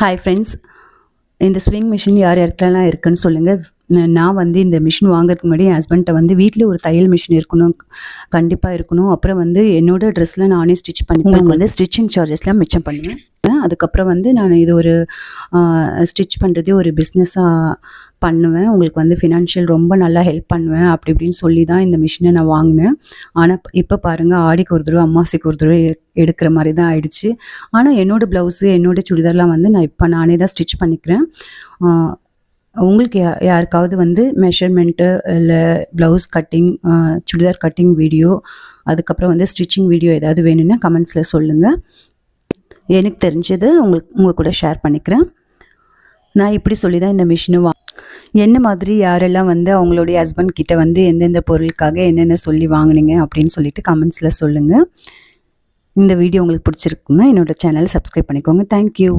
Hi friends, இந்த swing machine யார் யாருக்கெல்லாம் இருக்குன்னு சொல்லுங்கள். நான் வந்து இந்த மிஷின் வாங்குறதுக்கு முன்னாடி என் ஹஸ்பண்ட்டை வந்து வீட்டில் ஒரு தையல் மிஷின் இருக்கணும், கண்டிப்பாக இருக்கணும். அப்புறம் வந்து என்னோடய ட்ரெஸ்ஸில் நானே ஸ்டிச் பண்ணிப்பேன். வந்து ஸ்டிச்சிங் சார்ஜஸ்லாம் மிச்சம் பண்ணுவேன். அதுக்கப்புறம் வந்து நான் இது ஒரு ஸ்டிச் பண்ணுறதே ஒரு பிஸ்னஸாக பண்ணுவேன். உங்களுக்கு வந்து ஃபினான்ஷியல் ரொம்ப நல்லா ஹெல்ப் பண்ணுவேன் அப்படி இப்படின்னு சொல்லி தான் இந்த மிஷினை நான் வாங்கினேன். ஆனால் இப்போ பாருங்கள், ஆடிக்கு ஒரு தடவை அமாவாசைக்கு ஒரு தடவை எடுக்கிற மாதிரி தான் ஆயிடுச்சு. ஆனால் என்னோடய ப்ளவுஸு என்னோடய சுடிதார்லாம் வந்து நான் இப்போ நானே தான் ஸ்டிச் பண்ணிக்கிறேன். உங்களுக்கு யாருக்காவது வந்து மெஷர்மெண்ட்டு இல்லை blouse cutting, churidar cutting video, அதுக்கப்புறம் வந்து ஸ்டிச்சிங் வீடியோ ஏதாவது வேணும்னா கமெண்ட்ஸில் சொல்லுங்கள். எனக்கு தெரிஞ்சது உங்கள் கூட ஷேர் பண்ணிக்கிறேன். நான் இப்படி சொல்லி தான் இந்த மிஷினை என்ன மாதிரி யாரெல்லாம் வந்து அவங்களுடைய ஹஸ்பண்ட் கிட்ட வந்து எந்தெந்த பொருளுக்காக என்னென்ன சொல்லி வாங்கினீங்க அப்படின்னு சொல்லிட்டு கமெண்ட்ஸில் சொல்லுங்கள். இந்த வீடியோ உங்களுக்கு பிடிச்சிருக்குன்னா என்னோடய சேனலை சப்ஸ்கிரைப் பண்ணிக்கோங்க. தேங்க்யூ.